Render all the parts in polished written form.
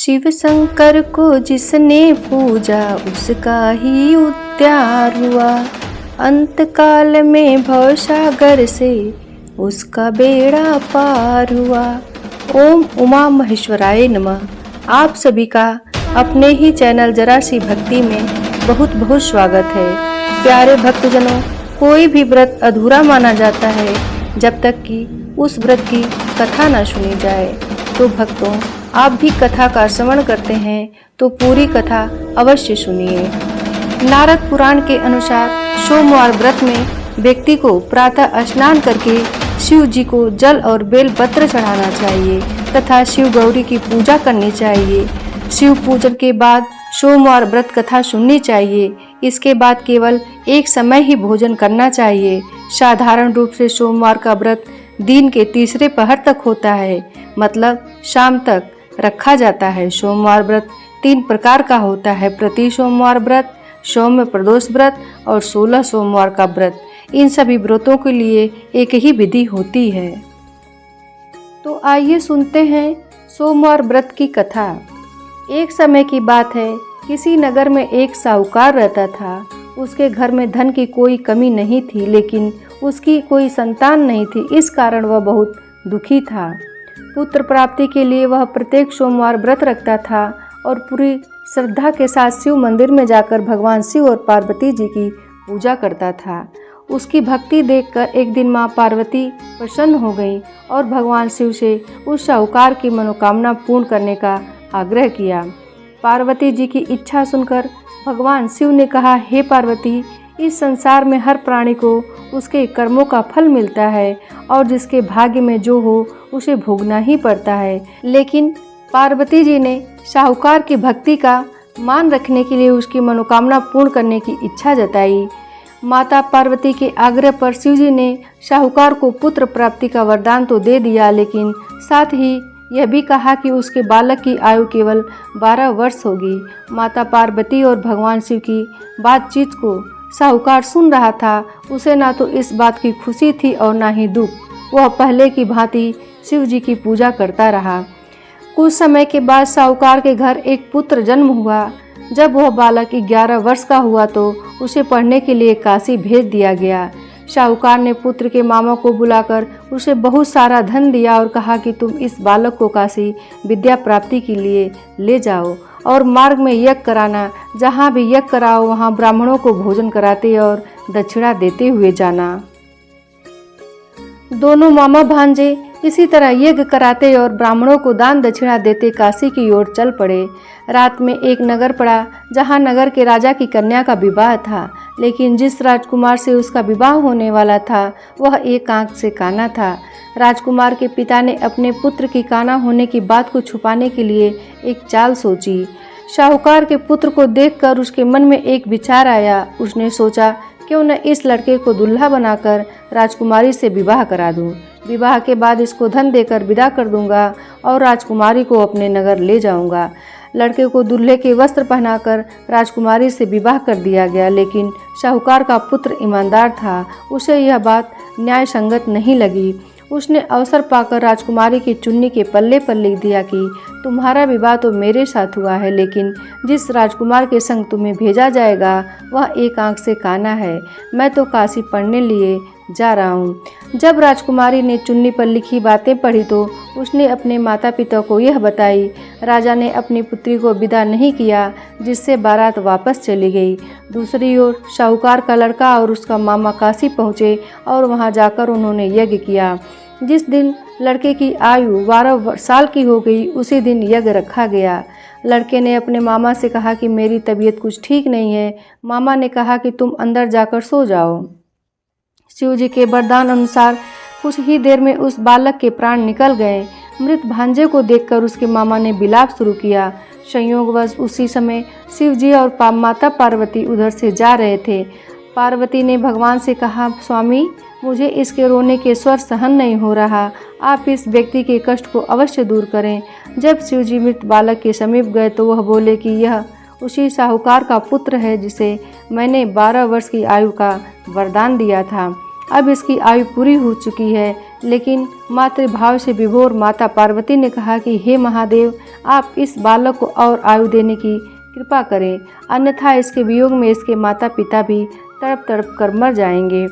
शिव शंकर को जिसने पूजा उसका ही उद्धार हुआ। अंत काल में भवसागर से उसका बेड़ा पार हुआ। ओम उमा महेश्वराय नमः। आप सभी का अपने ही चैनल जरा सी भक्ति में बहुत बहुत स्वागत है। प्यारे भक्तजनों, कोई भी व्रत अधूरा माना जाता है जब तक कि उस व्रत की कथा न सुनी जाए। तो भक्तों, आप भी कथा का श्रवण करते हैं तो पूरी कथा अवश्य सुनिए। नारद पुराण के अनुसार सोमवार व्रत में व्यक्ति को प्रातः स्नान करके शिव जी को जल और बेलपत्र चढ़ाना चाहिए तथा शिव गौरी की पूजा करनी चाहिए। शिव पूजन के बाद सोमवार व्रत कथा सुननी चाहिए। इसके बाद केवल एक समय ही भोजन करना चाहिए। साधारण रूप से सोमवार का व्रत दिन के तीसरे पहर तक होता है, मतलब शाम तक रखा जाता है। सोमवार व्रत 3 प्रकार का होता है: प्रति सोमवार व्रत, सौम्य प्रदोष व्रत और 16 सोमवार का व्रत। इन सभी व्रतों के लिए एक ही विधि होती है। तो आइए सुनते हैं सोमवार व्रत की कथा। एक समय की बात है, किसी नगर में एक साहूकार रहता था। उसके घर में धन की कोई कमी नहीं थी, लेकिन उसकी कोई संतान नहीं थी। इस कारण वह बहुत दुखी था। पुत्र प्राप्ति के लिए वह प्रत्येक सोमवार व्रत रखता था और पूरी श्रद्धा के साथ शिव मंदिर में जाकर भगवान शिव और पार्वती जी की पूजा करता था। उसकी भक्ति देखकर एक दिन माँ पार्वती प्रसन्न हो गई और भगवान शिव से उस साहूकार की मनोकामना पूर्ण करने का आग्रह किया। पार्वती जी की इच्छा सुनकर भगवान शिव ने कहा, हे पार्वती, इस संसार में हर प्राणी को उसके कर्मों का फल मिलता है और जिसके भाग्य में जो हो उसे भोगना ही पड़ता है। लेकिन पार्वती जी ने साहूकार की भक्ति का मान रखने के लिए उसकी मनोकामना पूर्ण करने की इच्छा जताई। माता पार्वती के आग्रह पर शिव जी ने साहूकार को पुत्र प्राप्ति का वरदान तो दे दिया, लेकिन साथ ही यह भी कहा कि उसके बालक की आयु केवल 12 वर्ष होगी। माता पार्वती और भगवान शिव की बातचीत को साहूकार सुन रहा था। उसे ना तो इस बात की खुशी थी और ना ही दुख। वह पहले की भांति शिव जी की पूजा करता रहा। कुछ समय के बाद साहूकार के घर एक पुत्र जन्म हुआ। जब वह बालक 11 वर्ष का हुआ तो उसे पढ़ने के लिए काशी भेज दिया गया। साहूकार ने पुत्र के मामा को बुलाकर उसे बहुत सारा धन दिया और कहा कि तुम इस बालक को काशी विद्या प्राप्ति के लिए ले जाओ और मार्ग में यज्ञ कराना। जहाँ भी यज्ञ कराओ वहाँ ब्राह्मणों को भोजन कराते और दक्षिणा देते हुए जाना। दोनों मामा भांजे इसी तरह यज्ञ कराते और ब्राह्मणों को दान दक्षिणा देते काशी की ओर चल पड़े। रात में एक नगर पड़ा जहाँ नगर के राजा की कन्या का विवाह था, लेकिन जिस राजकुमार से उसका विवाह होने वाला था वह एक आंख से काना था। राजकुमार के पिता ने अपने पुत्र की काना होने की बात को छुपाने के लिए एक चाल सोची। साहूकार के पुत्र को देखकर उसके मन में एक विचार आया। उसने सोचा, क्यों न इस लड़के को दूल्हा बनाकर राजकुमारी से विवाह करा दूं। विवाह के बाद इसको धन देकर विदा कर दूंगा और राजकुमारी को अपने नगर ले जाऊंगा। लड़के को दूल्हे के वस्त्र पहनाकर राजकुमारी से विवाह कर दिया गया, लेकिन साहूकार का पुत्र ईमानदार था। उसे यह बात न्याय संगत नहीं लगी। उसने अवसर पाकर राजकुमारी की चुन्नी के पल्ले पर लिख दिया कि तुम्हारा विवाह तो मेरे साथ हुआ है, लेकिन जिस राजकुमार के संग तुम्हें भेजा जाएगा वह एक आंख से काना है। मैं तो काशी पढ़ने लिए जा रहा हूँ। जब राजकुमारी ने चुन्नी पर लिखी बातें पढ़ी तो उसने अपने माता पिता को यह बताई। राजा ने अपनी पुत्री को विदा नहीं किया, जिससे बारात वापस चली गई। दूसरी ओर साहूकार का लड़का और उसका मामा काशी पहुँचे और वहाँ जाकर उन्होंने यज्ञ किया। जिस दिन लड़के की आयु 12 साल की हो गई, उसी दिन यज्ञ रखा गया। लड़के ने अपने मामा से कहा कि मेरी तबीयत कुछ ठीक नहीं है। मामा ने कहा कि तुम अंदर जाकर सो जाओ। शिव जी के वरदान अनुसार कुछ ही देर में उस बालक के प्राण निकल गए। मृत भांजे को देखकर उसके मामा ने विलाप शुरू किया। संयोगवश उसी समय शिव जी और माता पार्वती उधर से जा रहे थे। पार्वती ने भगवान से कहा, स्वामी, मुझे इसके रोने के स्वर सहन नहीं हो रहा। आप इस व्यक्ति के कष्ट को अवश्य दूर करें। जब शिव जी मृत बालक के समीप गए तो वह बोले कि यह उसी साहूकार का पुत्र है जिसे मैंने 12 वर्ष की आयु का वरदान दिया था। अब इसकी आयु पूरी हो चुकी है, लेकिन मातृभाव से विभोर माता पार्वती ने कहा कि हे महादेव, आप इस बालक को और आयु देने की कृपा करें, अन्यथा इसके वियोग में इसके माता पिता भी तड़प तड़प कर मर जाएंगे।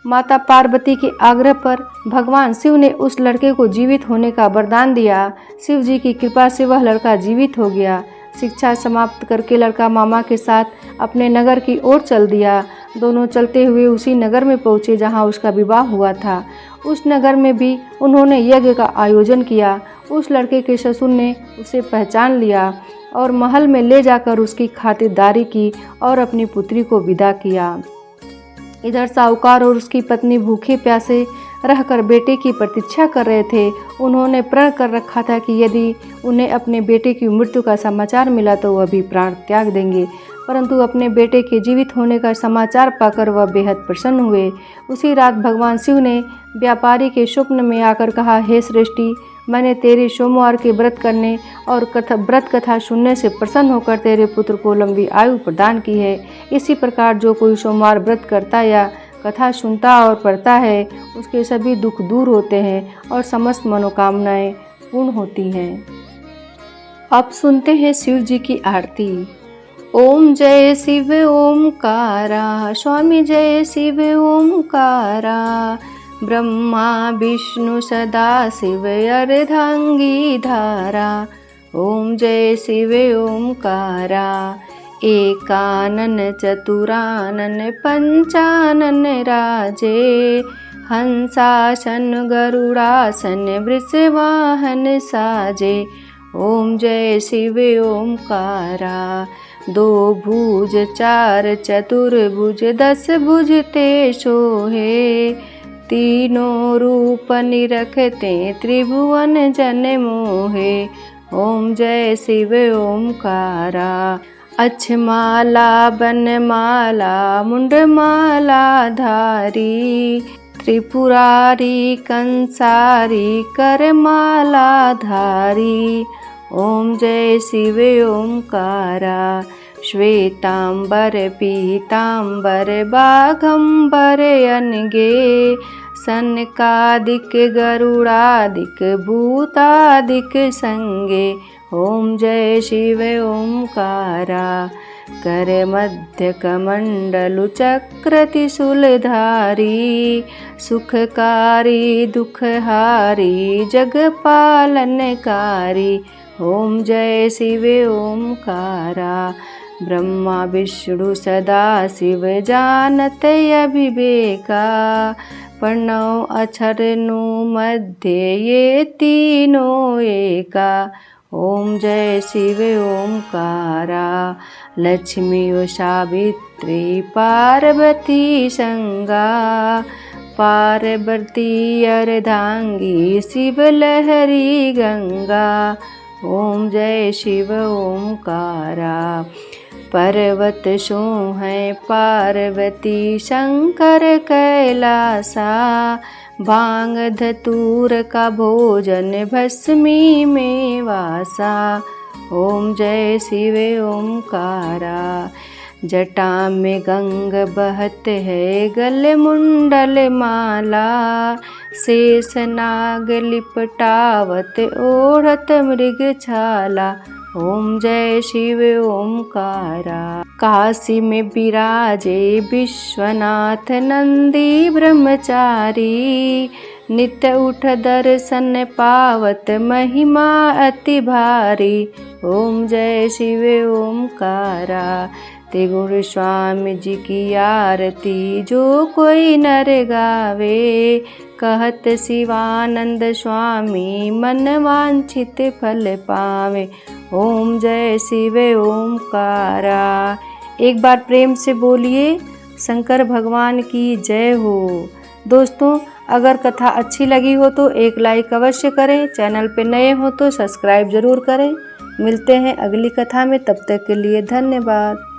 माता पार्वती के आग्रह पर भगवान शिव ने उस लड़के को जीवित होने का वरदान दिया। शिव जी की कृपा से वह लड़का जीवित हो गया। शिक्षा समाप्त करके लड़का मामा के साथ अपने नगर की ओर चल दिया। दोनों चलते हुए उसी नगर में पहुँचे जहाँ उसका विवाह हुआ था। उस नगर में भी उन्होंने यज्ञ का आयोजन किया। उस लड़के के ससुर ने उसे पहचान लिया और महल में ले जाकर उसकी खातिरदारी की और अपनी पुत्री को विदा किया। इधर साहूकार और उसकी पत्नी भूखे प्यासे रहकर बेटे की प्रतीक्षा कर रहे थे। उन्होंने प्रण कर रखा था कि यदि उन्हें अपने बेटे की मृत्यु का समाचार मिला तो वह भी प्राण त्याग देंगे, परंतु अपने बेटे के जीवित होने का समाचार पाकर वह बेहद प्रसन्न हुए। उसी रात भगवान शिव ने व्यापारी के स्वप्न में आकर कहा, हे सृष्टि, मैंने तेरे सोमवार के व्रत करने और व्रत कथा सुनने से प्रसन्न होकर तेरे पुत्र को लंबी आयु प्रदान की है। इसी प्रकार जो कोई सोमवार व्रत करता या कथा सुनता और पढ़ता है, उसके सभी दुख दूर होते हैं और समस्त मनोकामनाएं पूर्ण होती हैं। अब सुनते हैं शिव जी की आरती। ओम जय शिव ओमकारा, स्वामी जय शिव ओमकारा, ब्रह्मा विष्णु सदा शिव अर्धांगी धारा। ओम जय शिव ओमकारा, एकानन चतुरानन पंचानन राजे, हंसासन गरुड़ासन वृषवाहन साजे। ओम जय शिव ओमकारा, दो भुज चार चतुर्भुज 10 भुज ते सोहे, तीनों रूप निरखते त्रिभुवन जन मोहे। ओम जय शिव ओमकारा, अक्षमाला बनमाला मुंडमाला धारी, त्रिपुरारी कंसारी करमाला धारी। ओम जय शिव ओमकारा, श्वेतांबर पीतांबर बाघंबर अनगे, सनकादिक गरुड़ादिक भूतादिक संगे। ओम जय शिव ओमकारा, कर मध्य कमंडलु चक्र त्रिशूलधारी, सुखकारी दुखहारी जगपालनकारी। ओम जय शिव ओमकारा, ब्रह्मा विष्णु सदा शिव जानत अभिवेका, प्रणव अक्षर नु मध्य ये तीनों एका। ओम जय शिव ओमकारा, लक्ष्मी व सावित्री पार्वती संगा, पार्वती अर्धांगी शिव लहरी गंगा। ओम जय शिव ओमकारा, पर्वत सो है पार्वती शंकर कैलासा, भांग धतूर का भोजन भस्मी में वासा। ओम जय शिव ओमकारा, जटा में गंग बहत है गल मुंडल माला, शेष नाग लिपटावत ओढ़त मृग छाला। ओम जय शिव ओमकारा, काशी में विराजे विश्वनाथ नंदी ब्रह्मचारी, नित्य उठ दर्शन पावत महिमा अति भारी। ओम जय शिव ओमकारा, त्रिगुण स्वामी जी की आरती जो कोई नर गावे, कहत शिवानंद स्वामी मन वांछित फल पावे। ओम जय शिव ओमकारा। एक बार प्रेम से बोलिए शंकर भगवान की जय हो। दोस्तों, अगर कथा अच्छी लगी हो तो एक लाइक अवश्य करें, चैनल पे नए हो तो सब्सक्राइब जरूर करें। मिलते हैं अगली कथा में, तब तक के लिए धन्यवाद।